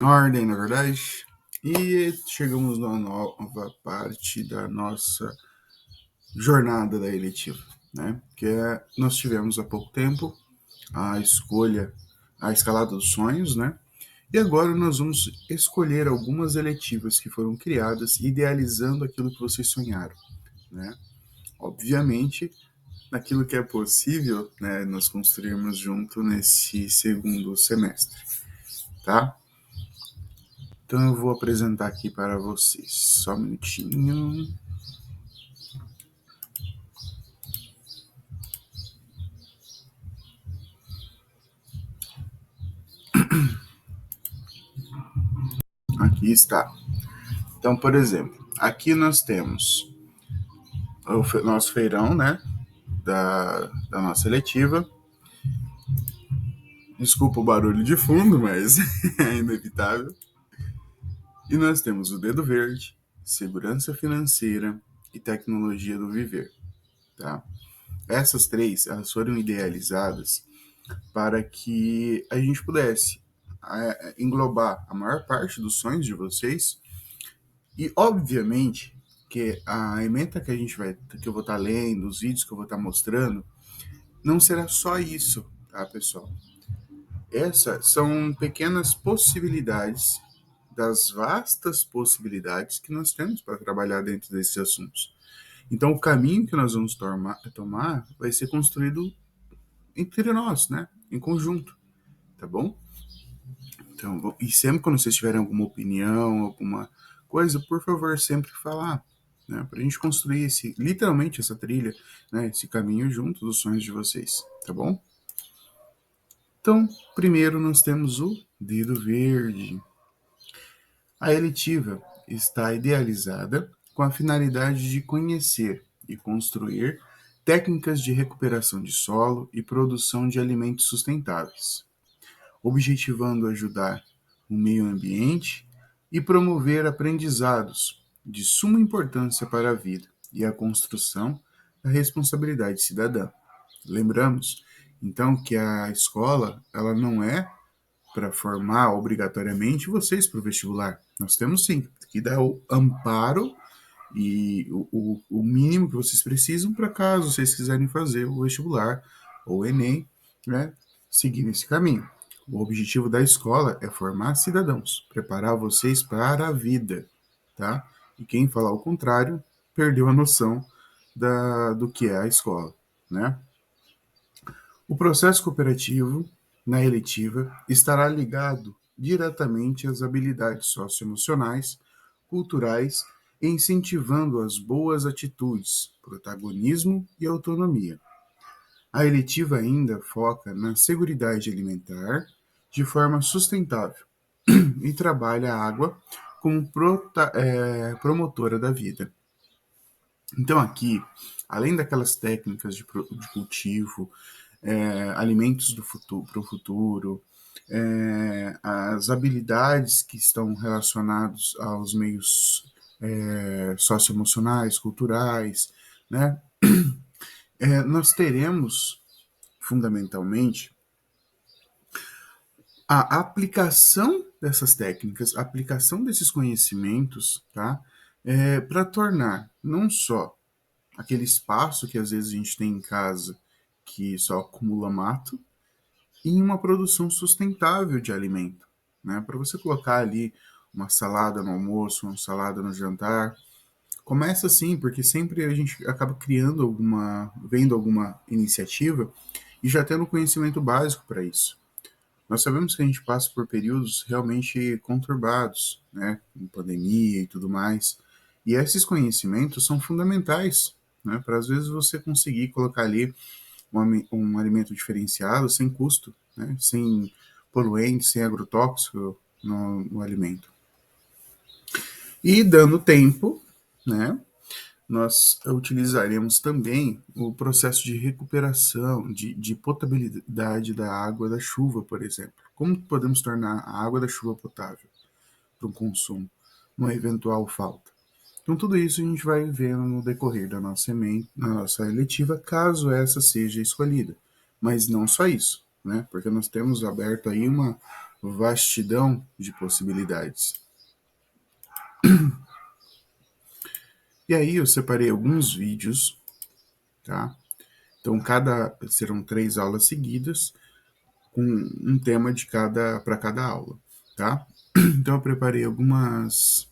Ordem, na verdade. E chegamos na nova parte da nossa jornada da eletiva, né? Nós tivemos há pouco tempo a escolha, a escalada dos sonhos, né? E agora nós vamos escolher algumas eletivas que foram criadas idealizando aquilo que vocês sonharam, né? Obviamente, naquilo que é possível, né, nós construirmos junto nesse segundo semestre, tá? Então eu vou apresentar aqui para vocês. Só um minutinho. Aqui está. Então, por exemplo, aqui nós temos o nosso feirão, né? Da nossa eletiva. Desculpa o barulho de fundo, mas é inevitável. E nós temos o Dedo Verde, Segurança Financeira e Tecnologia do Viver. Tá? Essas três elas foram idealizadas para que a gente pudesse englobar a maior parte dos sonhos de vocês e, obviamente, que a ementa que eu vou estar lendo, os vídeos que eu vou estar mostrando, não será só isso, tá, pessoal? Essas são pequenas possibilidades das vastas possibilidades que nós temos para trabalhar dentro desses assuntos. Então, o caminho que nós vamos tomar vai ser construído entre nós, né? Em conjunto, tá bom? Então, e sempre quando vocês tiverem alguma opinião, alguma coisa, por favor, sempre falar, né? Para a gente construir literalmente essa trilha, né? Esse caminho junto dos sonhos de vocês, tá bom? Então, primeiro nós temos o Dedo Verde. A eletiva está idealizada com a finalidade de conhecer e construir técnicas de recuperação de solo e produção de alimentos sustentáveis, objetivando ajudar o meio ambiente e promover aprendizados de suma importância para a vida e a construção da responsabilidade cidadã. Lembramos, então, que a escola ela não é para formar obrigatoriamente vocês para o vestibular. Nós temos sim que dar o amparo e o mínimo que vocês precisam para caso vocês quiserem fazer o vestibular ou o Enem, né, seguir esse caminho. O objetivo da escola é formar cidadãos, preparar vocês para a vida, tá? E quem falar o contrário perdeu a noção do que é a escola, né? O processo cooperativo, na eletiva, estará ligado diretamente às habilidades socioemocionais, culturais e incentivando as boas atitudes, protagonismo e autonomia. A eletiva ainda foca na seguridade alimentar de forma sustentável e trabalha a água como promotora da vida. Então aqui, além daquelas técnicas de cultivo, alimentos para o futuro, as habilidades que estão relacionadas aos meios socioemocionais, culturais, né? Nós teremos, fundamentalmente, a aplicação dessas técnicas, a aplicação desses conhecimentos, tá? Para tornar não só aquele espaço que às vezes a gente tem em casa que só acumula mato, em uma produção sustentável de alimento, né? Para você colocar ali uma salada no almoço, uma salada no jantar, começa assim, porque sempre a gente acaba vendo alguma iniciativa e já tendo conhecimento básico para isso. Nós sabemos que a gente passa por períodos realmente conturbados, né, com pandemia e tudo mais, e esses conhecimentos são fundamentais, né, para às vezes você conseguir colocar ali um alimento diferenciado sem custo, né, sem poluente, sem agrotóxico no alimento. E dando tempo, né, nós utilizaremos também o processo de recuperação, de potabilidade da água da chuva, por exemplo. Como podemos tornar a água da chuva potável para o consumo, numa eventual falta? Então, tudo isso a gente vai vendo no decorrer na nossa eletiva, caso essa seja escolhida. Mas não só isso, né? Porque nós temos aberto aí vastidão de possibilidades. E aí eu separei alguns vídeos, tá? Então serão 3 aulas seguidas, com um tema para cada aula, tá? Então eu preparei alguns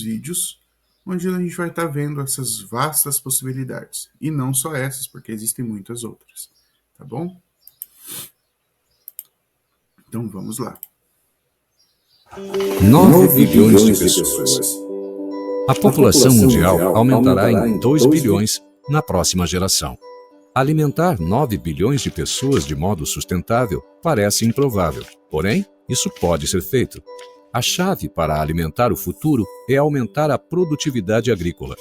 vídeos onde a gente vai estar vendo essas vastas possibilidades. E não só essas, porque existem muitas outras, tá bom? Então vamos lá. 9 bilhões de pessoas. A população mundial aumentará em 2 bilhões na próxima geração. Alimentar 9 bilhões de pessoas de modo sustentável parece improvável, porém, isso pode ser feito. A chave para alimentar o futuro é aumentar a produtividade agrícola.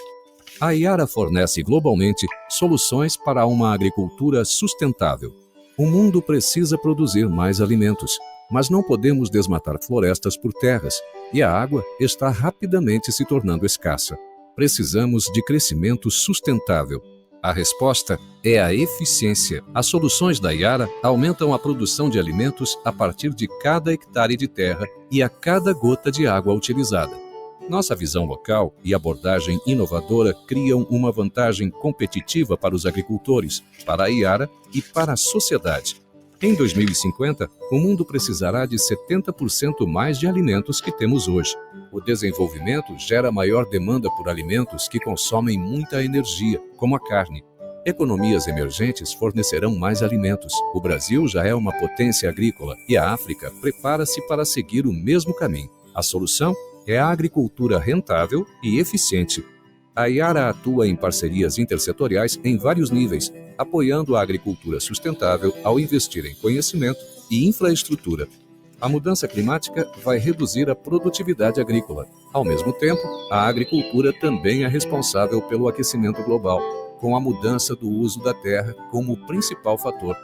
A Yara fornece globalmente soluções para uma agricultura sustentável. O mundo precisa produzir mais alimentos, mas não podemos desmatar florestas por terras, e a água está rapidamente se tornando escassa. Precisamos de crescimento sustentável. A resposta é a eficiência. As soluções da Yara aumentam a produção de alimentos a partir de cada hectare de terra e a cada gota de água utilizada. Nossa visão local e abordagem inovadora criam uma vantagem competitiva para os agricultores, para a Yara e para a sociedade. Em 2050, o mundo precisará de 70% mais de alimentos que temos hoje. O desenvolvimento gera maior demanda por alimentos que consomem muita energia, como a carne. Economias emergentes fornecerão mais alimentos. O Brasil já é uma potência agrícola e a África prepara-se para seguir o mesmo caminho. A solução é a agricultura rentável e eficiente. A Yara atua em parcerias intersetoriais em vários níveis, apoiando a agricultura sustentável ao investir em conhecimento e infraestrutura. A mudança climática vai reduzir a produtividade agrícola. Ao mesmo tempo, a agricultura também é responsável pelo aquecimento global, com a mudança do uso da terra como principal fator.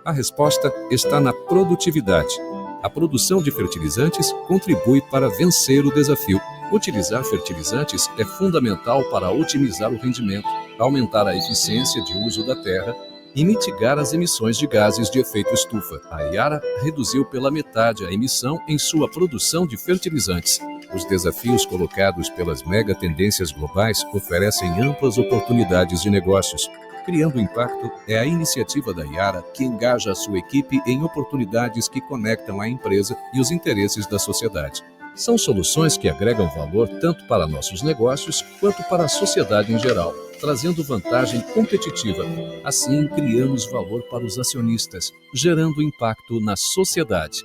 A resposta está na produtividade. A produção de fertilizantes contribui para vencer o desafio. Utilizar fertilizantes é fundamental para otimizar o rendimento, aumentar a eficiência de uso da terra e mitigar as emissões de gases de efeito estufa. A Yara reduziu pela metade a emissão em sua produção de fertilizantes. Os desafios colocados pelas megatendências globais oferecem amplas oportunidades de negócios. Criando Impacto é a iniciativa da Yara que engaja a sua equipe em oportunidades que conectam a empresa e os interesses da sociedade. São soluções que agregam valor tanto para nossos negócios quanto para a sociedade em geral, trazendo vantagem competitiva. Assim, criamos valor para os acionistas, gerando impacto na sociedade.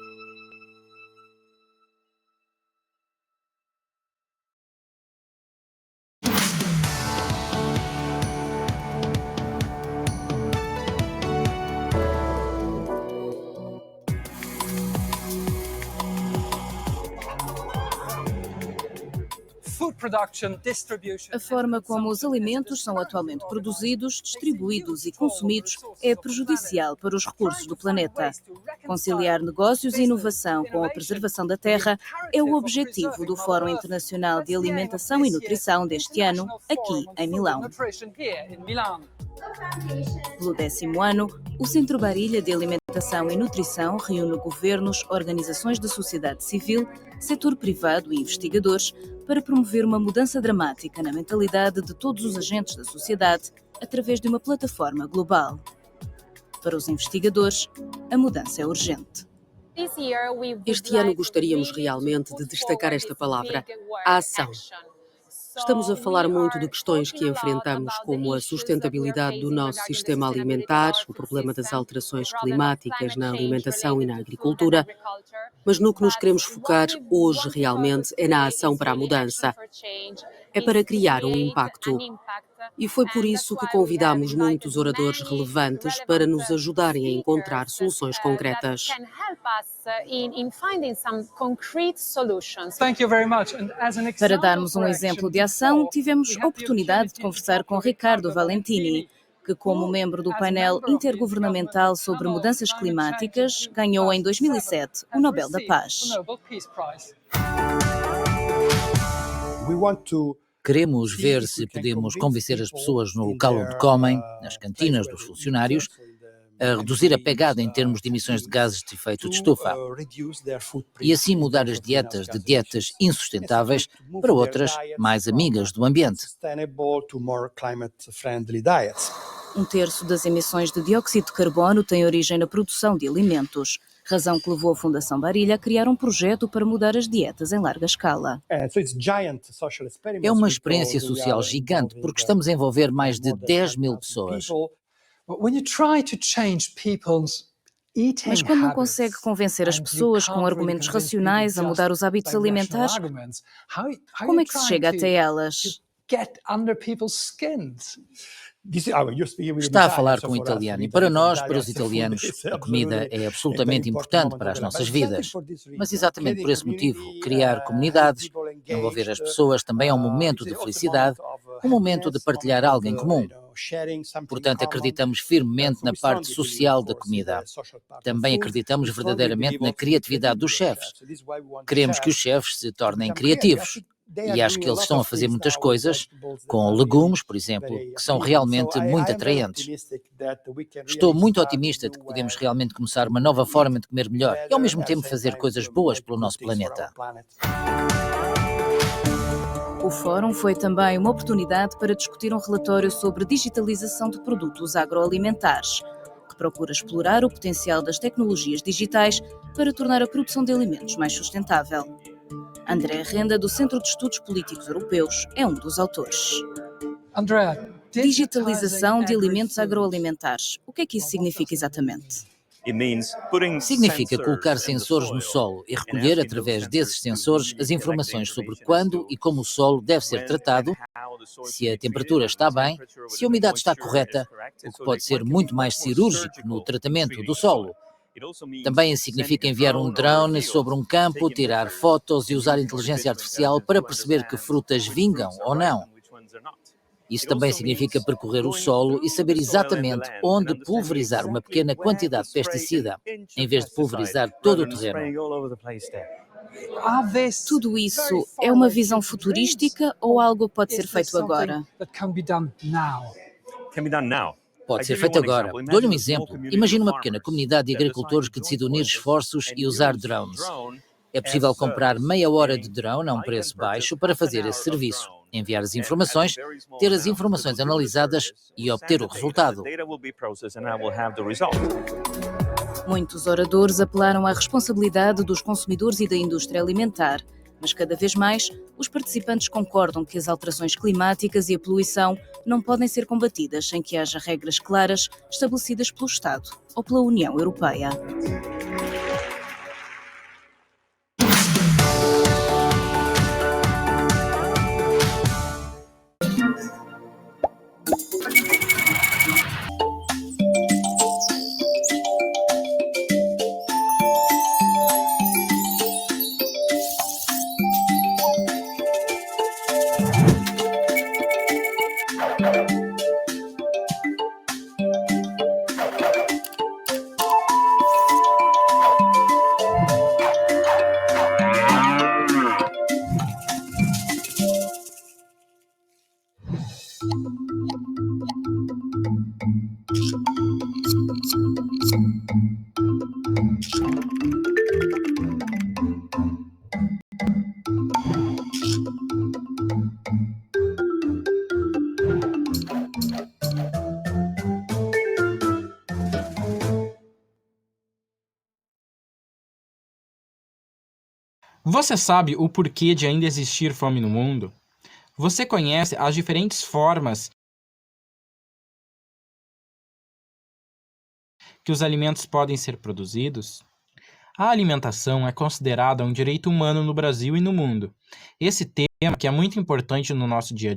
A forma como os alimentos são atualmente produzidos, distribuídos e consumidos é prejudicial para os recursos do planeta. Conciliar negócios e inovação com a preservação da terra é o objetivo do Fórum Internacional de Alimentação e Nutrição deste ano, aqui em Milão. Pelo 10º ano, o Centro Barilha de Alimentação e Nutrição reúne governos, organizações da sociedade civil, setor privado e investigadores para promover uma mudança dramática na mentalidade de todos os agentes da sociedade através de uma plataforma global. Para os investigadores, a mudança é urgente. Este ano gostaríamos realmente de destacar esta palavra, a ação. Estamos a falar muito de questões que enfrentamos, como a sustentabilidade do nosso sistema alimentar, o problema das alterações climáticas na alimentação e na agricultura, mas no que nos queremos focar hoje realmente é na ação para a mudança. É para criar um impacto. E foi por isso que convidamos muitos oradores relevantes para nos ajudarem a encontrar soluções concretas. Para darmos um exemplo de ação, tivemos a oportunidade de conversar com Riccardo Valentini, que, como membro do painel intergovernamental sobre mudanças climáticas, ganhou em 2007 o Nobel da Paz. Queremos ver se podemos convencer as pessoas no local onde comem, nas cantinas dos funcionários, a reduzir a pegada em termos de emissões de gases de efeito de estufa e assim mudar as dietas de dietas insustentáveis para outras mais amigas do ambiente. Um terço das emissões de dióxido de carbono tem origem na produção de alimentos, razão que levou a Fundação Barilha a criar um projeto para mudar as dietas em larga escala. É uma experiência social gigante porque estamos a envolver mais de 10 mil pessoas. Mas quando não consegue convencer as pessoas com argumentos racionais a mudar os hábitos alimentares, como é que se chega até elas? Está a falar com um italiano e para nós, para os italianos, a comida é absolutamente importante para as nossas vidas. Mas exatamente por esse motivo, criar comunidades, envolver as pessoas também é um momento de felicidade, um momento de partilhar algo em comum. Portanto, acreditamos firmemente na parte social da comida. Também acreditamos verdadeiramente na criatividade dos chefes. Queremos que os chefes se tornem criativos. E acho que eles estão a fazer muitas coisas, com legumes, por exemplo, que são realmente muito atraentes. Estou muito otimista de que podemos realmente começar uma nova forma de comer melhor e ao mesmo tempo fazer coisas boas pelo nosso planeta. O fórum foi também uma oportunidade para discutir um relatório sobre digitalização de produtos agroalimentares, que procura explorar o potencial das tecnologias digitais para tornar a produção de alimentos mais sustentável. André Renda, do Centro de Estudos Políticos Europeus, é um dos autores. Digitalização de alimentos agroalimentares. O que é que isso significa exatamente? Significa colocar sensores no solo e recolher, através desses sensores, as informações sobre quando e como o solo deve ser tratado, se a temperatura está bem, se a umidade está correta, o que pode ser muito mais cirúrgico no tratamento do solo. Também significa enviar um drone sobre um campo, tirar fotos e usar inteligência artificial para perceber que frutas vingam ou não. Isso também significa percorrer o solo e saber exatamente onde pulverizar uma pequena quantidade de pesticida, em vez de pulverizar todo o terreno. Tudo isso é uma visão futurística ou algo que pode ser feito agora? Pode ser feito agora. Dou-lhe um exemplo. Imagina uma pequena comunidade de agricultores que decide unir esforços e usar drones. É possível comprar meia hora de drone a um preço baixo para fazer esse serviço, enviar as informações, ter as informações analisadas e obter o resultado. Muitos oradores apelaram à responsabilidade dos consumidores e da indústria alimentar, mas cada vez mais os participantes concordam que as alterações climáticas e a poluição não podem ser combatidas sem que haja regras claras estabelecidas pelo Estado ou pela União Europeia. Você sabe o porquê de ainda existir fome no mundo? Você conhece as diferentes formas que os alimentos podem ser produzidos? A alimentação é considerada um direito humano no Brasil e no mundo. Esse tema, que é muito importante no nosso dia a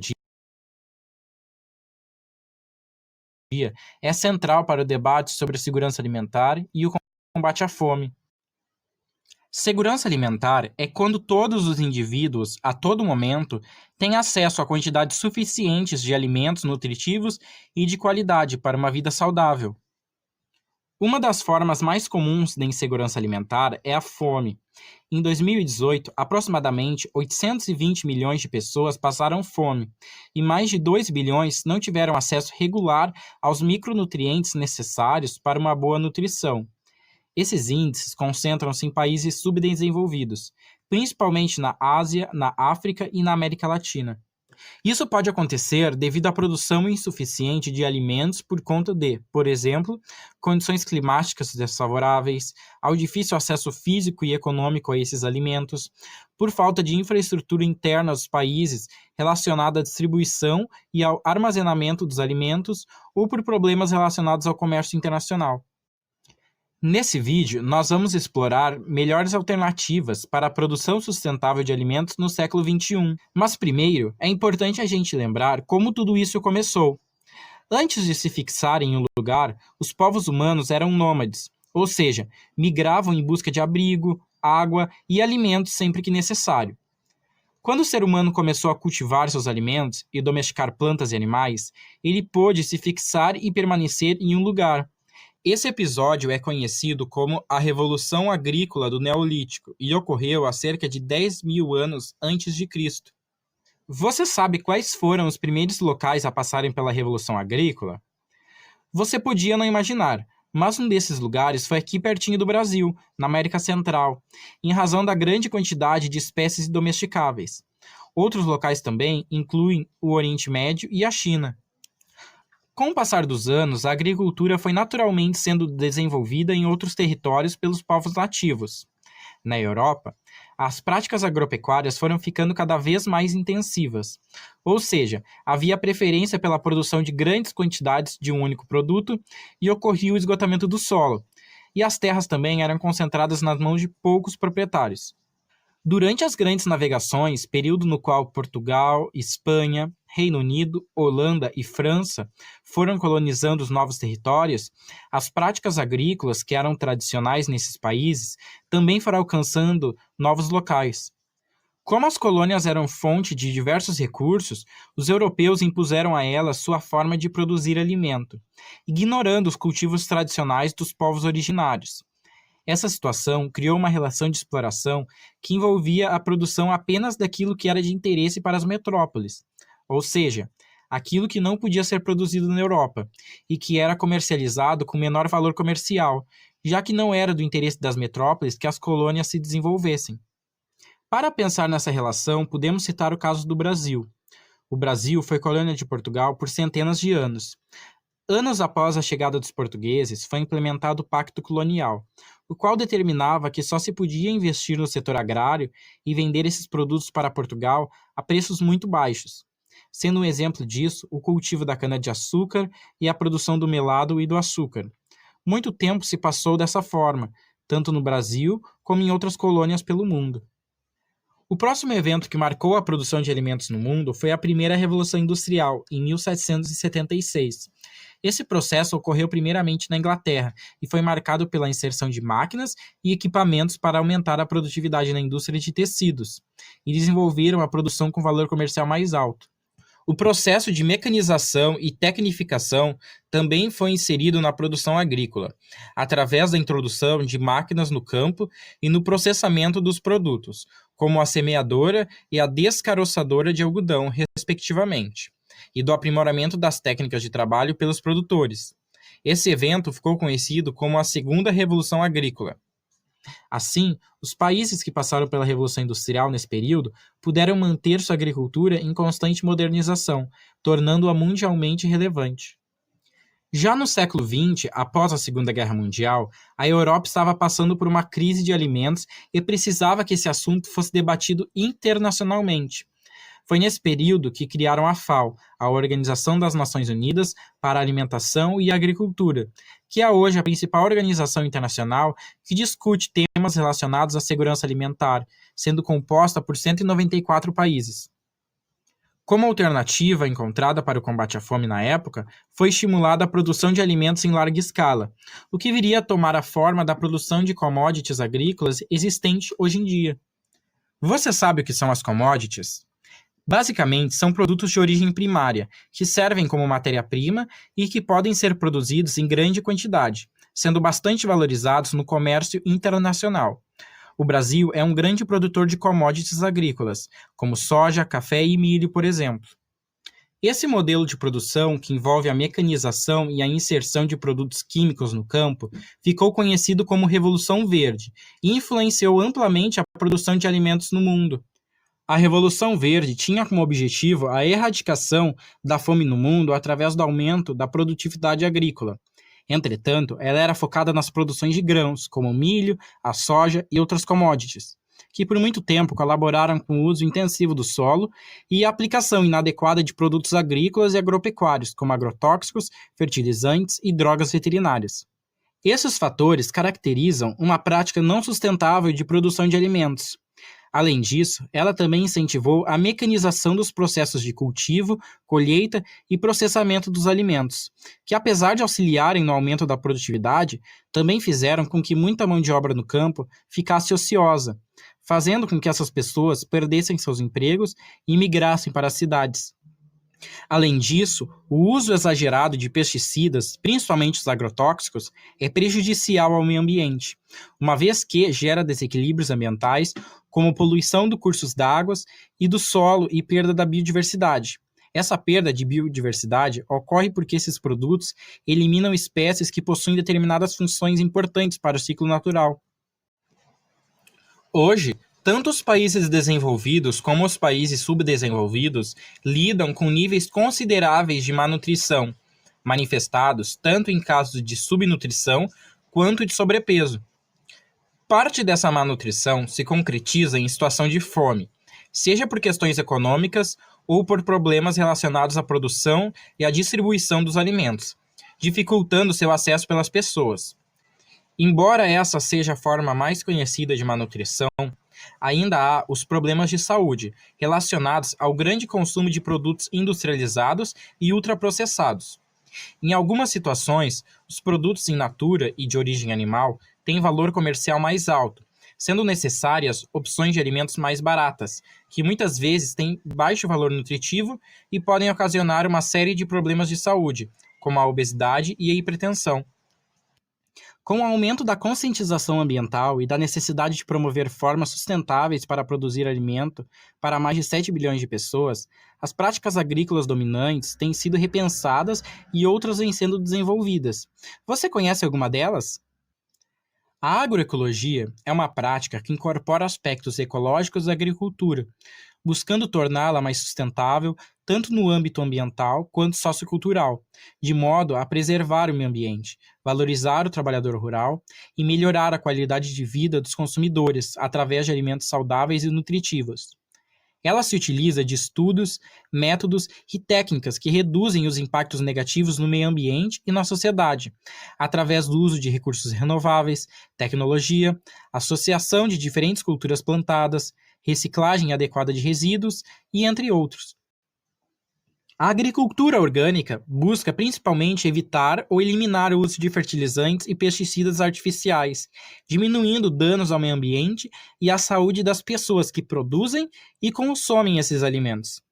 dia, é central para o debate sobre a segurança alimentar e o combate à fome. Segurança alimentar é quando todos os indivíduos, a todo momento, têm acesso a quantidades suficientes de alimentos nutritivos e de qualidade para uma vida saudável. Uma das formas mais comuns da insegurança alimentar é a fome. Em 2018, aproximadamente 820 milhões de pessoas passaram fome e mais de 2 bilhões não tiveram acesso regular aos micronutrientes necessários para uma boa nutrição. Esses índices concentram-se em países subdesenvolvidos, principalmente na Ásia, na África e na América Latina. Isso pode acontecer devido à produção insuficiente de alimentos por conta de, por exemplo, condições climáticas desfavoráveis, ao difícil acesso físico e econômico a esses alimentos, por falta de infraestrutura interna dos países relacionada à distribuição e ao armazenamento dos alimentos ou por problemas relacionados ao comércio internacional. Nesse vídeo, nós vamos explorar melhores alternativas para a produção sustentável de alimentos no século XXI. Mas primeiro, é importante a gente lembrar como tudo isso começou. Antes de se fixarem em um lugar, os povos humanos eram nômades, ou seja, migravam em busca de abrigo, água e alimentos sempre que necessário. Quando o ser humano começou a cultivar seus alimentos e domesticar plantas e animais, ele pôde se fixar e permanecer em um lugar. Esse episódio é conhecido como a Revolução Agrícola do Neolítico e ocorreu há cerca de 10 mil anos antes de Cristo. Você sabe quais foram os primeiros locais a passarem pela Revolução Agrícola? Você podia não imaginar, mas um desses lugares foi aqui pertinho do Brasil, na América Central, em razão da grande quantidade de espécies domesticáveis. Outros locais também incluem o Oriente Médio e a China. Com o passar dos anos, a agricultura foi naturalmente sendo desenvolvida em outros territórios pelos povos nativos. Na Europa, as práticas agropecuárias foram ficando cada vez mais intensivas, ou seja, havia preferência pela produção de grandes quantidades de um único produto e ocorria o esgotamento do solo, e as terras também eram concentradas nas mãos de poucos proprietários. Durante as grandes navegações, período no qual Portugal, Espanha, Reino Unido, Holanda e França foram colonizando os novos territórios, as práticas agrícolas que eram tradicionais nesses países também foram alcançando novos locais. Como as colônias eram fonte de diversos recursos, os europeus impuseram a elas sua forma de produzir alimento, ignorando os cultivos tradicionais dos povos originários. Essa situação criou uma relação de exploração que envolvia a produção apenas daquilo que era de interesse para as metrópoles, ou seja, aquilo que não podia ser produzido na Europa e que era comercializado com menor valor comercial, já que não era do interesse das metrópoles que as colônias se desenvolvessem. Para pensar nessa relação, podemos citar o caso do Brasil. O Brasil foi colônia de Portugal por centenas de anos. Anos após a chegada dos portugueses, foi implementado o Pacto Colonial, o qual determinava que só se podia investir no setor agrário e vender esses produtos para Portugal a preços muito baixos, sendo um exemplo disso o cultivo da cana-de-açúcar e a produção do melado e do açúcar. Muito tempo se passou dessa forma, tanto no Brasil como em outras colônias pelo mundo. O próximo evento que marcou a produção de alimentos no mundo foi a primeira Revolução Industrial, em 1776. Esse processo ocorreu primeiramente na Inglaterra e foi marcado pela inserção de máquinas e equipamentos para aumentar a produtividade na indústria de tecidos, e desenvolveram a produção com valor comercial mais alto. O processo de mecanização e tecnificação também foi inserido na produção agrícola, através da introdução de máquinas no campo e no processamento dos produtos, como a semeadora e a descaroçadora de algodão, respectivamente, e do aprimoramento das técnicas de trabalho pelos produtores. Esse evento ficou conhecido como a Segunda Revolução Agrícola. Assim, os países que passaram pela Revolução Industrial nesse período puderam manter sua agricultura em constante modernização, tornando-a mundialmente relevante. Já no século XX, após a Segunda Guerra Mundial, a Europa estava passando por uma crise de alimentos e precisava que esse assunto fosse debatido internacionalmente. Foi nesse período que criaram a FAO, a Organização das Nações Unidas para a Alimentação e Agricultura, que é hoje a principal organização internacional que discute temas relacionados à segurança alimentar, sendo composta por 194 países. Como alternativa encontrada para o combate à fome na época, foi estimulada a produção de alimentos em larga escala, o que viria a tomar a forma da produção de commodities agrícolas existente hoje em dia. Você sabe o que são as commodities? Basicamente, são produtos de origem primária, que servem como matéria-prima e que podem ser produzidos em grande quantidade, sendo bastante valorizados no comércio internacional. O Brasil é um grande produtor de commodities agrícolas, como soja, café e milho, por exemplo. Esse modelo de produção, que envolve a mecanização e a inserção de produtos químicos no campo, ficou conhecido como Revolução Verde e influenciou amplamente a produção de alimentos no mundo. A Revolução Verde tinha como objetivo a erradicação da fome no mundo através do aumento da produtividade agrícola. Entretanto, ela era focada nas produções de grãos, como o milho, a soja e outras commodities, que por muito tempo colaboraram com o uso intensivo do solo e a aplicação inadequada de produtos agrícolas e agropecuários, como agrotóxicos, fertilizantes e drogas veterinárias. Esses fatores caracterizam uma prática não sustentável de produção de alimentos. Além disso, ela também incentivou a mecanização dos processos de cultivo, colheita e processamento dos alimentos, que apesar de auxiliarem no aumento da produtividade, também fizeram com que muita mão de obra no campo ficasse ociosa, fazendo com que essas pessoas perdessem seus empregos e migrassem para as cidades. Além disso, o uso exagerado de pesticidas, principalmente os agrotóxicos, é prejudicial ao meio ambiente, uma vez que gera desequilíbrios ambientais, como poluição dos cursos d'água e do solo e perda da biodiversidade. Essa perda de biodiversidade ocorre porque esses produtos eliminam espécies que possuem determinadas funções importantes para o ciclo natural. Hoje, tanto os países desenvolvidos como os países subdesenvolvidos lidam com níveis consideráveis de malnutrição, manifestados tanto em casos de subnutrição quanto de sobrepeso. Parte dessa malnutrição se concretiza em situação de fome, seja por questões econômicas ou por problemas relacionados à produção e à distribuição dos alimentos, dificultando seu acesso pelas pessoas. Embora essa seja a forma mais conhecida de malnutrição, ainda há os problemas de saúde, relacionados ao grande consumo de produtos industrializados e ultraprocessados. Em algumas situações, os produtos in natura e de origem animal têm valor comercial mais alto, sendo necessárias opções de alimentos mais baratas, que muitas vezes têm baixo valor nutritivo e podem ocasionar uma série de problemas de saúde, como a obesidade e a hipertensão. Com o aumento da conscientização ambiental e da necessidade de promover formas sustentáveis para produzir alimento para mais de 7 bilhões de pessoas, as práticas agrícolas dominantes têm sido repensadas e outras vêm sendo desenvolvidas. Você conhece alguma delas? A agroecologia é uma prática que incorpora aspectos ecológicos da agricultura, buscando torná-la mais sustentável tanto no âmbito ambiental quanto sociocultural, de modo a preservar o meio ambiente, valorizar o trabalhador rural e melhorar a qualidade de vida dos consumidores através de alimentos saudáveis e nutritivos. Ela se utiliza de estudos, métodos e técnicas que reduzem os impactos negativos no meio ambiente e na sociedade, através do uso de recursos renováveis, tecnologia, associação de diferentes culturas plantadas, reciclagem adequada de resíduos e entre outros. A agricultura orgânica busca principalmente evitar ou eliminar o uso de fertilizantes e pesticidas artificiais, diminuindo danos ao meio ambiente e à saúde das pessoas que produzem e consomem esses alimentos.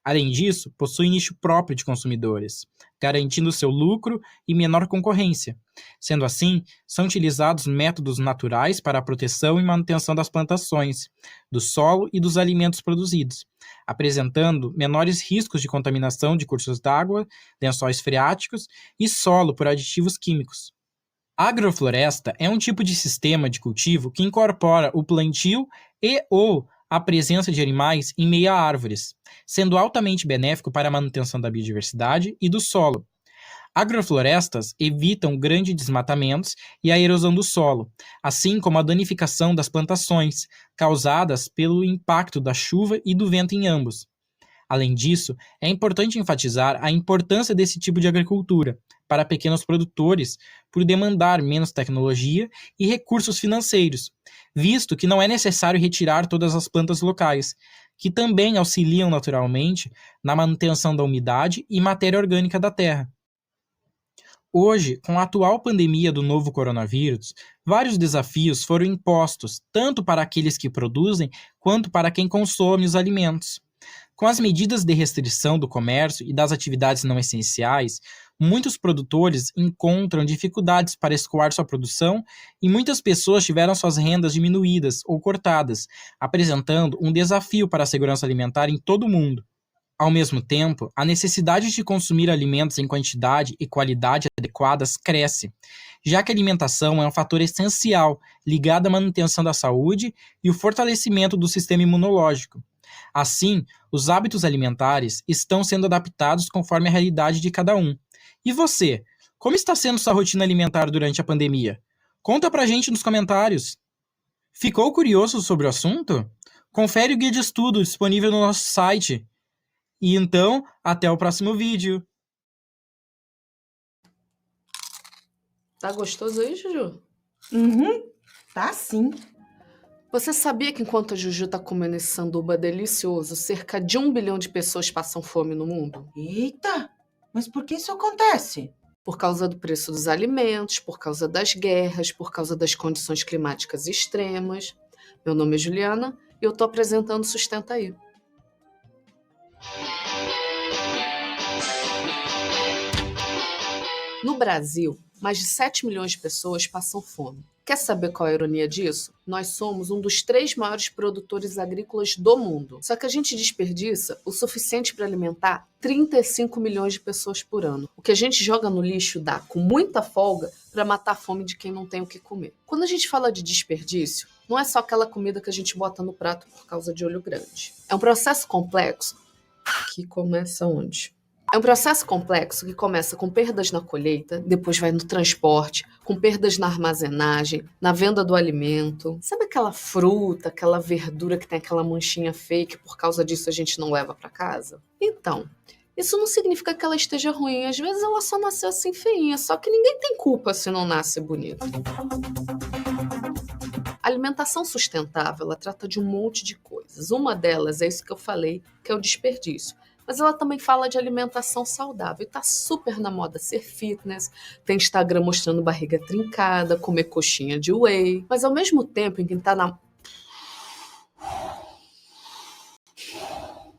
Além disso, possui nicho próprio de consumidores, garantindo seu lucro e menor concorrência. Sendo assim, são utilizados métodos naturais para a proteção e manutenção das plantações, do solo e dos alimentos produzidos, apresentando menores riscos de contaminação de cursos d'água, lençóis freáticos e solo por aditivos químicos. A agrofloresta é um tipo de sistema de cultivo que incorpora o plantio e/ou a presença de animais em meio a árvores, sendo altamente benéfico para a manutenção da biodiversidade e do solo. Agroflorestas evitam grandes desmatamentos e a erosão do solo, assim como a danificação das plantações, causadas pelo impacto da chuva e do vento em ambos. Além disso, é importante enfatizar a importância desse tipo de agricultura para pequenos produtores por demandar menos tecnologia e recursos financeiros, visto que não é necessário retirar todas as plantas locais, que também auxiliam naturalmente na manutenção da umidade e matéria orgânica da terra. Hoje, com a atual pandemia do novo coronavírus, vários desafios foram impostos, tanto para aqueles que produzem quanto para quem consome os alimentos. Com as medidas de restrição do comércio e das atividades não essenciais, muitos produtores encontram dificuldades para escoar sua produção e muitas pessoas tiveram suas rendas diminuídas ou cortadas, apresentando um desafio para a segurança alimentar em todo o mundo. Ao mesmo tempo, a necessidade de consumir alimentos em quantidade e qualidade adequadas cresce, já que a alimentação é um fator essencial ligado à manutenção da saúde e o fortalecimento do sistema imunológico. Assim, os hábitos alimentares estão sendo adaptados conforme a realidade de cada um. E você, como está sendo sua rotina alimentar durante a pandemia? Conta pra gente nos comentários. Ficou curioso sobre o assunto? Confere o guia de estudo disponível no nosso site. E então, até o próximo vídeo. Tá gostoso aí, Juju? Tá sim. Você sabia que enquanto a Juju tá comendo esse sanduba delicioso, cerca de 1 bilhão de pessoas passam fome no mundo? Eita, mas por que isso acontece? Por causa do preço dos alimentos, por causa das guerras, por causa das condições climáticas extremas. Meu nome é Juliana e eu tô apresentando Sustenta Aí. No Brasil, mais de 7 milhões de pessoas passam fome. Quer saber qual é a ironia disso? Nós somos um dos 3 maiores produtores agrícolas do mundo. Só que a gente desperdiça o suficiente para alimentar 35 milhões de pessoas por ano. O que a gente joga no lixo dá, com muita folga, para matar a fome de quem não tem o que comer. Quando a gente fala de desperdício, não é só aquela comida que a gente bota no prato por causa de olho grande. É um processo complexo que começa onde? É um processo complexo que começa com perdas na colheita, depois vai no transporte, com perdas na armazenagem, na venda do alimento. Sabe aquela fruta, aquela verdura que tem aquela manchinha feia que por causa disso a gente não leva para casa? Então, isso não significa que ela esteja ruim. Às vezes ela só nasceu assim feinha, só que ninguém tem culpa se não nasce bonita. A alimentação sustentável, ela trata de um monte de coisas. Uma delas é isso que eu falei, que é o desperdício. Mas ela também fala de alimentação saudável. E tá super na moda ser fitness, tem Instagram mostrando barriga trincada, comer coxinha de whey. Mas ao mesmo tempo em que tá na...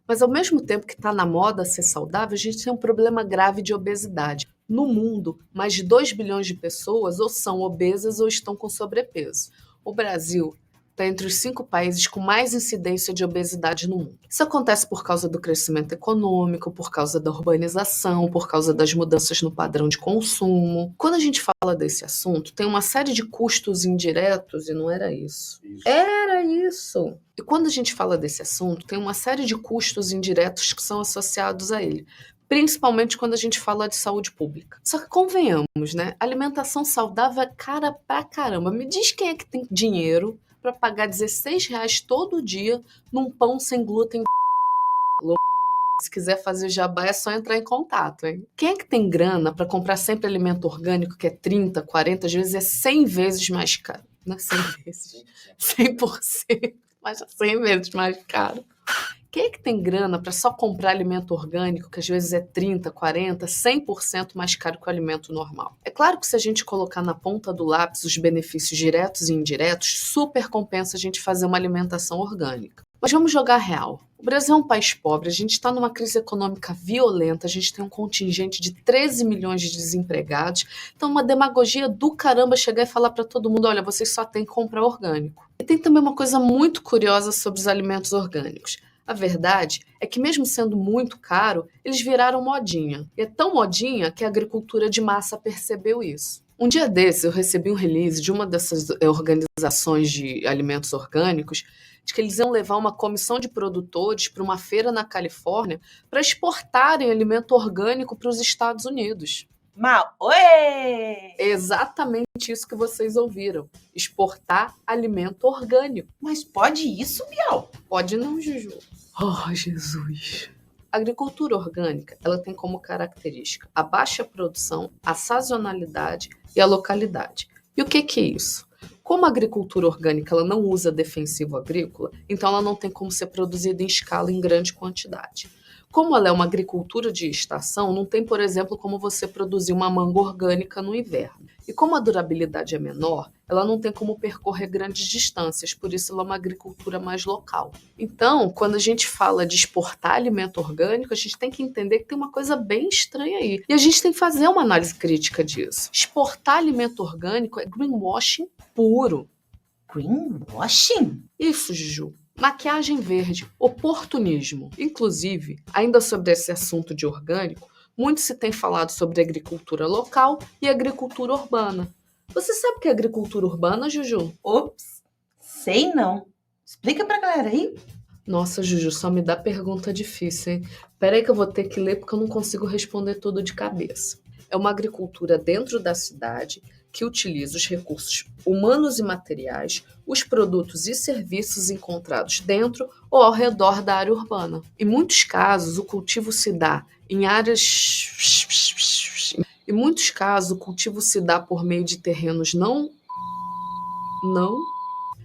Mas ao mesmo tempo que está na moda ser saudável, a gente tem um problema grave de obesidade. No mundo, mais de 2 bilhões de pessoas ou são obesas ou estão com sobrepeso. O Brasil está entre os 5 países com mais incidência de obesidade no mundo. Isso acontece por causa do crescimento econômico, por causa da urbanização, por causa das mudanças no padrão de consumo. Quando a gente fala desse assunto, tem uma série de custos indiretos, e não era isso. Era isso! E quando a gente fala desse assunto, tem uma série de custos indiretos que são associados a ele. Principalmente quando a gente fala de saúde pública. Só que convenhamos, né? Alimentação saudável é cara pra caramba. Me diz quem é que tem dinheiro para pagar R$16 todo dia num pão sem glúten. Se quiser fazer jabá, é só entrar em contato, hein? Quem é que tem grana para comprar sempre alimento orgânico que é 30, 40, às vezes é 100 vezes mais caro? Não é 100 vezes, 100%, mas é 100 vezes mais caro. Quem é que tem grana para só comprar alimento orgânico, que às vezes é 30, 40, 100% mais caro que o alimento normal? É claro que se a gente colocar na ponta do lápis os benefícios diretos e indiretos, super compensa a gente fazer uma alimentação orgânica. Mas vamos jogar real. O Brasil é um país pobre, a gente está numa crise econômica violenta, a gente tem um contingente de 13 milhões de desempregados, então uma demagogia do caramba chegar e falar para todo mundo, olha, vocês só têm que comprar orgânico. E tem também uma coisa muito curiosa sobre os alimentos orgânicos. A verdade é que mesmo sendo muito caro, eles viraram modinha. E é tão modinha que a agricultura de massa percebeu isso. Um dia desses eu recebi um release de uma dessas organizações de alimentos orgânicos de que eles iam levar uma comissão de produtores para uma feira na Califórnia para exportarem alimento orgânico para os Estados Unidos. Oi! Exatamente isso que vocês ouviram. Exportar alimento orgânico. Mas pode isso, Bial? Pode não, Juju. Oh, Jesus. A agricultura orgânica, ela tem como característica a baixa produção, a sazonalidade e a localidade. E o que é isso? Como a agricultura orgânica ela não usa defensivo agrícola, então ela não tem como ser produzida em escala em grande quantidade. Como ela é uma agricultura de estação, não tem, por exemplo, como você produzir uma manga orgânica no inverno. E como a durabilidade é menor, ela não tem como percorrer grandes distâncias, por isso ela é uma agricultura mais local. Então, quando a gente fala de exportar alimento orgânico, a gente tem que entender que tem uma coisa bem estranha aí. E a gente tem que fazer uma análise crítica disso. Exportar alimento orgânico é greenwashing puro. Greenwashing? Isso, Juju. Maquiagem verde, oportunismo. Inclusive, ainda sobre esse assunto de orgânico, muito se tem falado sobre agricultura local e agricultura urbana. Você sabe o que é agricultura urbana, Juju? Ops, sei não. Explica pra galera aí. Nossa, Juju, só me dá pergunta difícil, hein? Peraí que eu vou ter que ler porque eu não consigo responder tudo de cabeça. É uma agricultura dentro da cidade que utiliza os recursos humanos e materiais, os produtos e serviços encontrados dentro ou ao redor da área urbana. Em muitos casos, o cultivo se dá em áreas... Em muitos casos, o cultivo se dá por meio de terrenos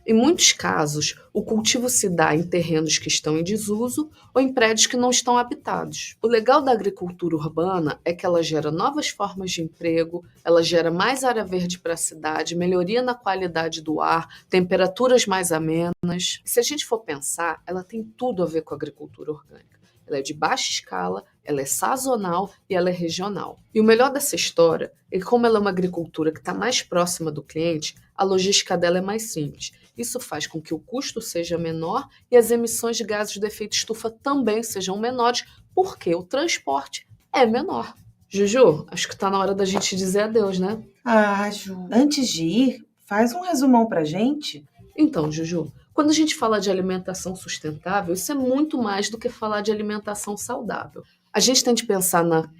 Em muitos casos, o cultivo se dá em terrenos que estão em desuso ou em prédios que não estão habitados. O legal da agricultura urbana é que ela gera novas formas de emprego, ela gera mais área verde para a cidade, melhoria na qualidade do ar, temperaturas mais amenas. Se a gente for pensar, ela tem tudo a ver com a agricultura orgânica. Ela é de baixa escala, ela é sazonal e ela é regional. E o melhor dessa história é que, como ela é uma agricultura que está mais próxima do cliente, a logística dela é mais simples. Isso faz com que o custo seja menor e as emissões de gases de efeito estufa também sejam menores, porque o transporte é menor. Juju, acho que está na hora da gente dizer adeus, né? Ah, Ju, antes de ir, faz um resumão pra gente. Então, Juju, quando a gente fala de alimentação sustentável, isso é muito mais do que falar de alimentação saudável. A gente tem de pensar na...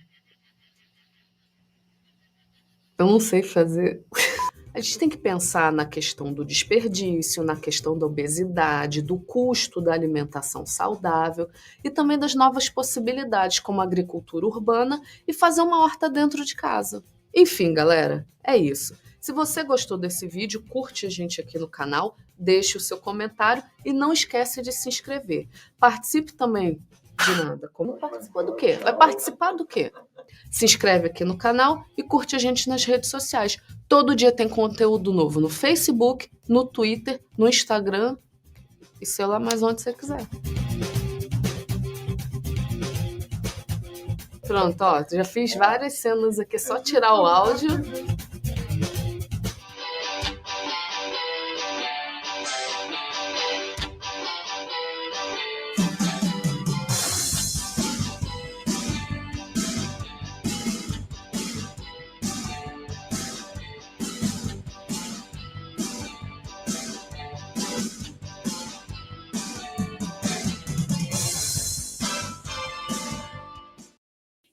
Eu não sei fazer... A gente tem que pensar na questão do desperdício, na questão da obesidade, do custo da alimentação saudável e também das novas possibilidades, como a agricultura urbana e fazer uma horta dentro de casa. Enfim, galera, é isso. Se você gostou desse vídeo, curte a gente aqui no canal, deixe o seu comentário e não esquece de se inscrever. Participe também de nada. Como participar do quê? Vai participar do quê? Se inscreve aqui no canal e curte a gente nas redes sociais. Todo dia tem conteúdo novo no Facebook, no Twitter, no Instagram e sei lá mais onde você quiser. Pronto, ó, já fiz várias cenas aqui, só tirar o áudio.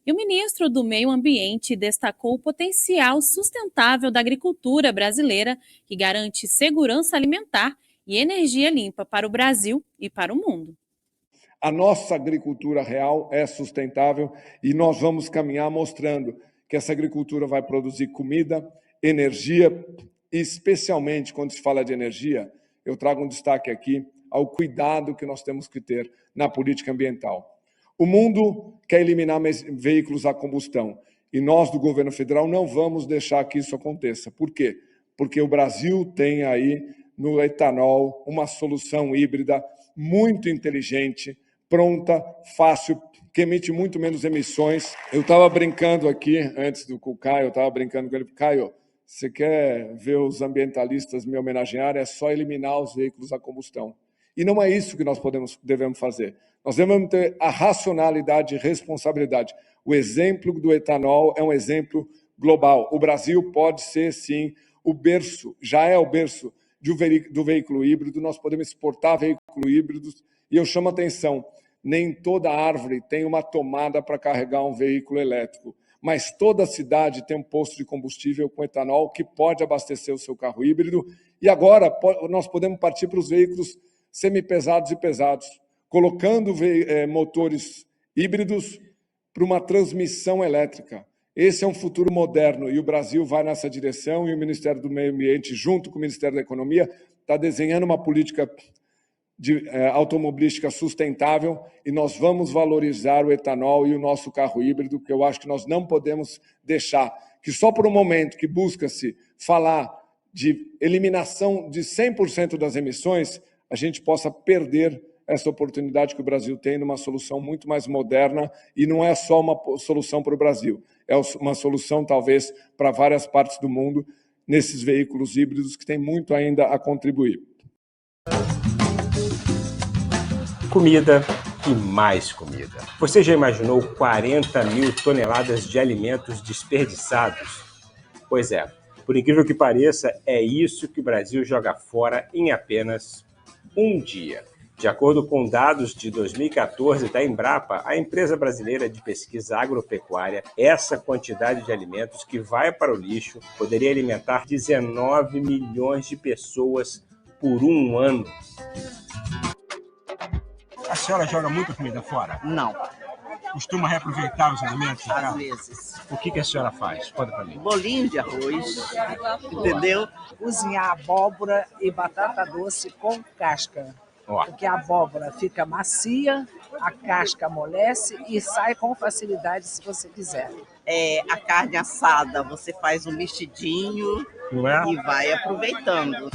E o ministro do Meio Ambiente destacou o potencial sustentável da agricultura brasileira, que garante segurança alimentar e energia limpa para o Brasil e para o mundo. A nossa agricultura real é sustentável e nós vamos caminhar mostrando que essa agricultura vai produzir comida, energia e, especialmente, quando se fala de energia, eu trago um destaque aqui ao cuidado que nós temos que ter na política ambiental. O mundo quer eliminar veículos a combustão e nós, do governo federal, não vamos deixar que isso aconteça. Por quê? Porque o Brasil tem aí, no etanol, uma solução híbrida muito inteligente, pronta, fácil, que emite muito menos emissões. Eu estava brincando aqui, antes do Caio, eu estava brincando com ele, Caio, você quer ver os ambientalistas me homenagear? É só eliminar os veículos a combustão. E não é isso que nós devemos fazer. Nós devemos ter a racionalidade e responsabilidade. O exemplo do etanol é um exemplo global. O Brasil pode ser, sim, o berço, já é o berço do veículo híbrido. Nós podemos exportar veículos híbridos. E eu chamo a atenção, nem toda árvore tem uma tomada para carregar um veículo elétrico, mas toda cidade tem um posto de combustível com etanol que pode abastecer o seu carro híbrido. E agora nós podemos partir para os veículos semipesados e pesados, colocando motores híbridos para uma transmissão elétrica. Esse é um futuro moderno e o Brasil vai nessa direção e o Ministério do Meio Ambiente, junto com o Ministério da Economia, está desenhando uma política automobilística sustentável e nós vamos valorizar o etanol e o nosso carro híbrido, porque eu acho que nós não podemos deixar que só por um momento que busca-se falar de eliminação de 100% das emissões, a gente possa perder essa oportunidade que o Brasil tem numa solução muito mais moderna, e não é só uma solução para o Brasil, é uma solução talvez para várias partes do mundo, nesses veículos híbridos que tem muito ainda a contribuir. Comida e mais comida. Você já imaginou 40 mil toneladas de alimentos desperdiçados? Pois é, por incrível que pareça, é isso que o Brasil joga fora em apenas um dia. De acordo com dados de 2014 da Embrapa, a empresa brasileira de pesquisa agropecuária, essa quantidade de alimentos que vai para o lixo poderia alimentar 19 milhões de pessoas por um ano. A senhora joga muita comida fora? Não. Costuma reaproveitar os alimentos? Às vezes. O que a senhora faz? Conta para mim. Bolinho de arroz, entendeu? Cozinhar abóbora e batata doce com casca. Porque a abóbora fica macia, a casca amolece e sai com facilidade se você quiser. A carne assada, você faz um mexidinho e vai aproveitando.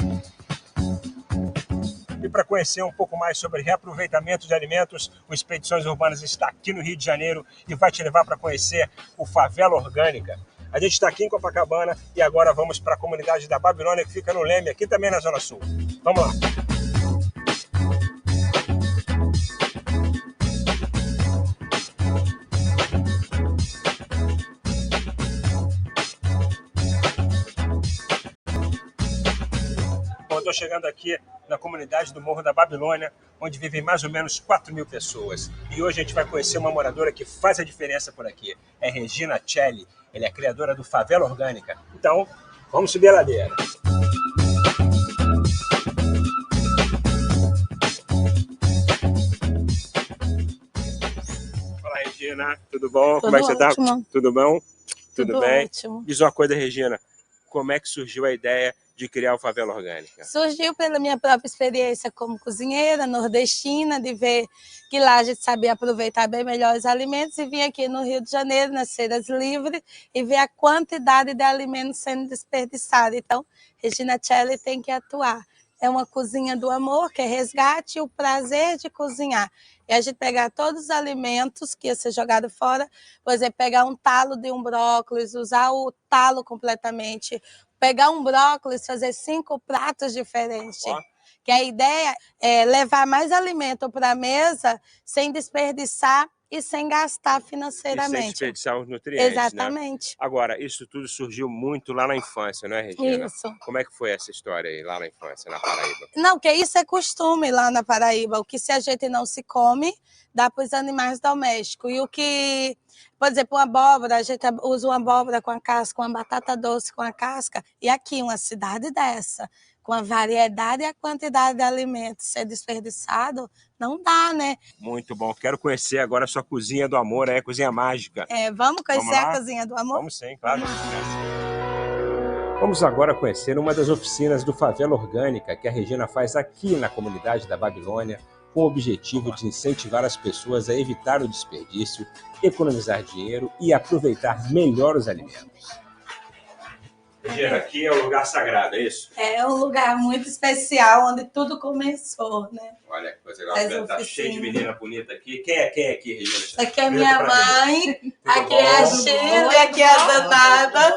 E para conhecer um pouco mais sobre reaproveitamento de alimentos, o Expedições Urbanas está aqui no Rio de Janeiro e vai te levar para conhecer o Favela Orgânica. A gente está aqui em Copacabana e agora vamos para a comunidade da Babilônia, que fica no Leme, aqui também na Zona Sul. Vamos lá! Estou chegando aqui na comunidade do Morro da Babilônia, onde vivem mais ou menos 4 mil pessoas. E hoje a gente vai conhecer uma moradora que faz a diferença por aqui. É Regina Celli. Ela é criadora do Favela Orgânica. Então, vamos subir a ladeira. Fala, Regina. Tudo bom? Como é que você está? Tudo bom? Tudo bem? Ótimo. Diz uma coisa, Regina. Como é que surgiu a ideia de criar o Favela Orgânica? Surgiu pela minha própria experiência como cozinheira nordestina, de ver que lá a gente sabia aproveitar bem melhor os alimentos, e vim aqui no Rio de Janeiro, nas feiras livres, e ver a quantidade de alimentos sendo desperdiçada. Então, Regina Celli tem que atuar. É uma cozinha do amor, que é resgate e o prazer de cozinhar. E a gente pegar todos os alimentos que ia ser jogado fora, por exemplo, pegar um talo de um brócolis, usar o talo completamente, pegar um brócolis, fazer 5 pratos diferentes. Que a ideia é levar mais alimento para a mesa sem desperdiçar e sem gastar financeiramente. E sem desperdiçar os nutrientes, exatamente. Né? Agora, isso tudo surgiu muito lá na infância, não é, Regina? Isso. Como é que foi essa história aí, lá na infância, na Paraíba? Não, que isso é costume lá na Paraíba. O que se a gente não se come, dá para os animais domésticos. E o que, por exemplo, uma abóbora, a gente usa uma abóbora com a casca, uma batata doce com a casca. E aqui, uma cidade dessa, com a variedade e a quantidade de alimentos ser desperdiçado, não dá, né? Muito bom. Quero conhecer agora a sua cozinha do amor, a cozinha mágica. Vamos conhecer a cozinha do amor? Vamos sim, claro. Vamos agora conhecer uma das oficinas do Favela Orgânica que a Regina faz aqui na comunidade da Babilônia, com o objetivo de incentivar as pessoas a evitar o desperdício, economizar dinheiro e aproveitar melhor os alimentos. Regina, aqui é um lugar sagrado, é isso? É um lugar muito especial, onde tudo começou, né? Olha que coisa legal, tá cheio de menina bonita aqui. Quem é aqui, Regina? Essa aqui é minha mãe, aqui é a Shirley, aqui é a Danada,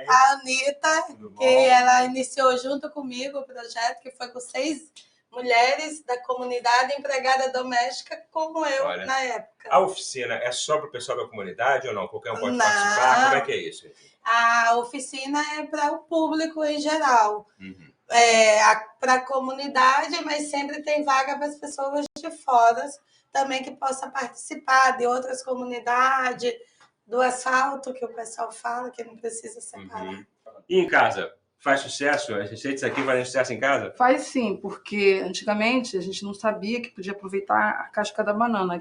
a Anitta, que ela iniciou junto comigo o projeto, que foi com 6 mulheres da comunidade, empregada doméstica, como eu na época. A oficina é só para o pessoal da comunidade ou não? Qualquer um pode participar? Como é que é isso? A oficina é para o público em geral, para a comunidade, mas sempre tem vaga para as pessoas de fora também que possam participar, de outras comunidades, do asfalto, que o pessoal fala, que não precisa separar. E em casa? Faz sucesso? As receitas aqui fazem sucesso em casa? Faz sim, porque antigamente a gente não sabia que podia aproveitar a casca da banana.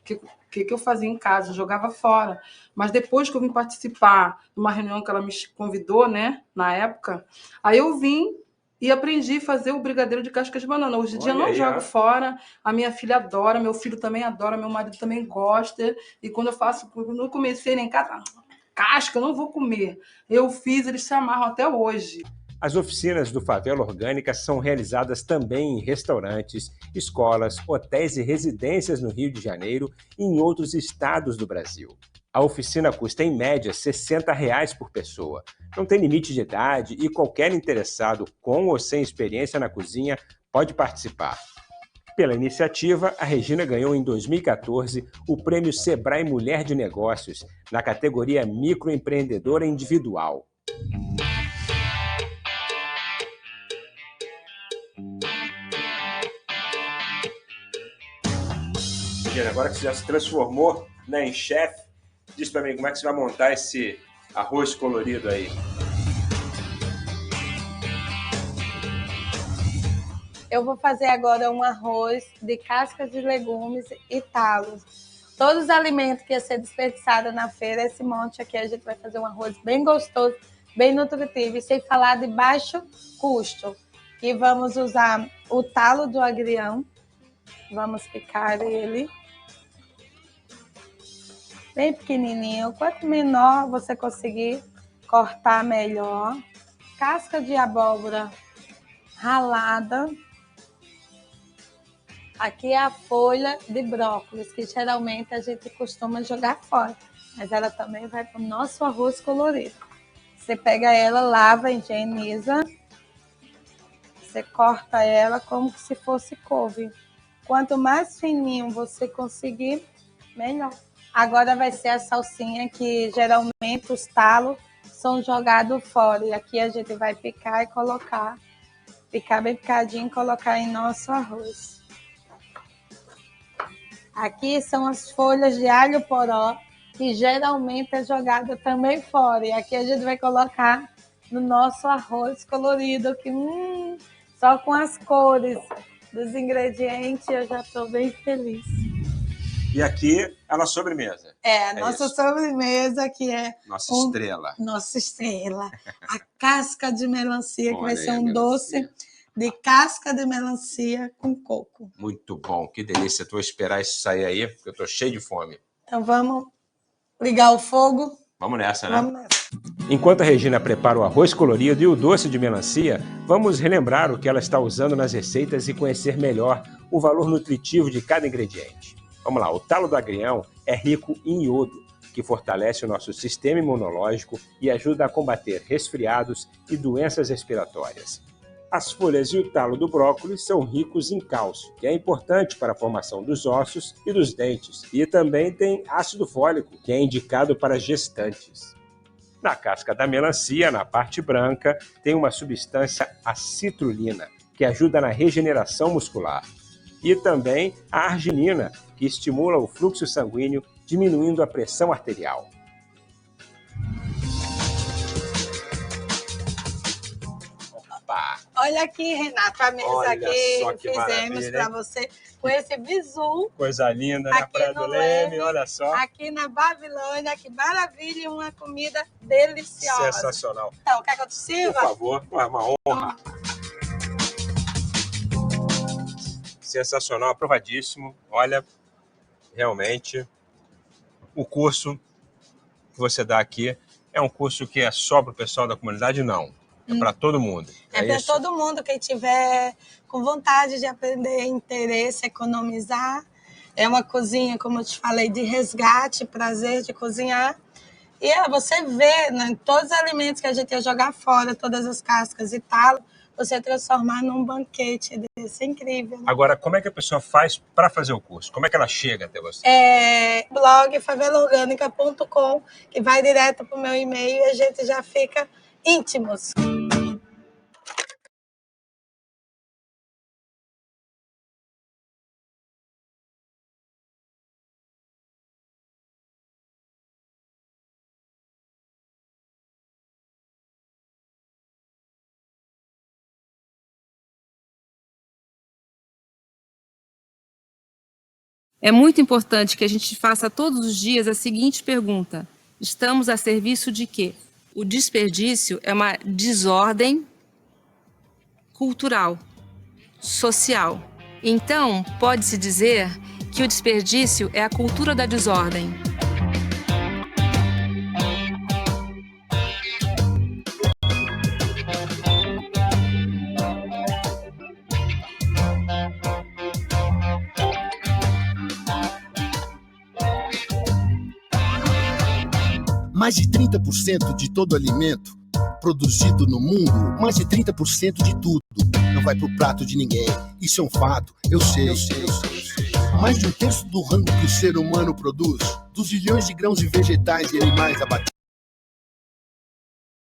Que eu fazia em casa? Eu jogava fora. Mas depois que eu vim participar de uma reunião que ela me convidou, né, na época, aí eu vim e aprendi a fazer o brigadeiro de casca de banana. Hoje em dia eu não jogo fora, a minha filha adora, meu filho também adora, meu marido também gosta. E quando eu comecei lá em casa... casca, eu não vou comer. Eu fiz, eles se amarram até hoje. As oficinas do Favela Orgânica são realizadas também em restaurantes, escolas, hotéis e residências no Rio de Janeiro e em outros estados do Brasil. A oficina custa, em média, R$ 60 por pessoa. Não tem limite de idade e qualquer interessado com ou sem experiência na cozinha pode participar. Pela iniciativa, a Regina ganhou em 2014 o Prêmio Sebrae Mulher de Negócios, na categoria Microempreendedora Individual. Regina, agora que você já se transformou, né, em chefe, diz pra mim como é que você vai montar esse arroz colorido aí. Eu vou fazer agora um arroz de cascas de legumes e talos. Todos os alimentos que ia ser desperdiçado na feira, esse monte aqui, a gente vai fazer um arroz bem gostoso, bem nutritivo e sem falar de baixo custo. E vamos usar o talo do agrião. Vamos picar ele bem pequenininho. Quanto menor você conseguir cortar, melhor. Casca de abóbora ralada. Aqui é a folha de brócolis, que geralmente a gente costuma jogar fora, mas ela também vai para o nosso arroz colorido. Você pega ela, lava, higieniza, você corta ela como se fosse couve. Quanto mais fininho você conseguir, melhor. Agora vai ser a salsinha, que geralmente os talos são jogados fora. E aqui a gente vai picar e colocar, picar bem picadinho e colocar em nosso arroz. Aqui são as folhas de alho poró, que geralmente é jogada também fora. E aqui a gente vai colocar no nosso arroz colorido, que só com as cores dos ingredientes eu já estou bem feliz. E aqui a nossa sobremesa. A nossa sobremesa, que é nossa estrela. Nossa estrela. A casca de melancia, que vai ser um doce de casca de melancia com coco. Muito bom, que delícia. Estou a esperar isso sair aí, porque eu estou cheio de fome. Então vamos ligar o fogo. Vamos nessa, né? Vamos nessa. Enquanto a Regina prepara o arroz colorido e o doce de melancia, vamos relembrar o que ela está usando nas receitas e conhecer melhor o valor nutritivo de cada ingrediente. Vamos lá, o talo do agrião é rico em iodo, que fortalece o nosso sistema imunológico e ajuda a combater resfriados e doenças respiratórias. As folhas e o talo do brócolis são ricos em cálcio, que é importante para a formação dos ossos e dos dentes, e também tem ácido fólico, que é indicado para gestantes. Na casca da melancia, na parte branca, tem uma substância, a citrulina, que ajuda na regeneração muscular. E também a arginina, que estimula o fluxo sanguíneo, diminuindo a pressão arterial. Olha aqui, Renato, a mesa que fizemos para você com esse bizu. Coisa linda, na Praia do Leme, olha só. Aqui na Babilônia, que maravilha, e uma comida deliciosa. Sensacional. Então, quer que eu te sirva? Por favor, é uma honra. Sensacional, aprovadíssimo. Olha, realmente, o curso que você dá aqui é um curso que é só para o pessoal da comunidade? Não. É para todo mundo. É para todo mundo, quem tiver com vontade de aprender, interesse, economizar. É uma cozinha, como eu te falei, de resgate, prazer de cozinhar. E você vê, né, todos os alimentos que a gente ia jogar fora, todas as cascas e tal, você transformar num banquete desse. É incrível. Né? Agora, como é que a pessoa faz para fazer o curso? Como é que ela chega até você? Blog favelaorgânica.com, que vai direto para o meu e-mail e a gente já fica íntimos. É muito importante que a gente faça todos os dias a seguinte pergunta: estamos a serviço de quê? O desperdício é uma desordem cultural, social. Então, pode-se dizer que o desperdício é a cultura da desordem. Mais de 30% de todo alimento produzido no mundo, mais de 30% de tudo não vai pro prato de ninguém. Isso é um fato, eu sei. Mais de um terço do rango que o ser humano produz, dos bilhões de grãos de vegetais e animais abatidos,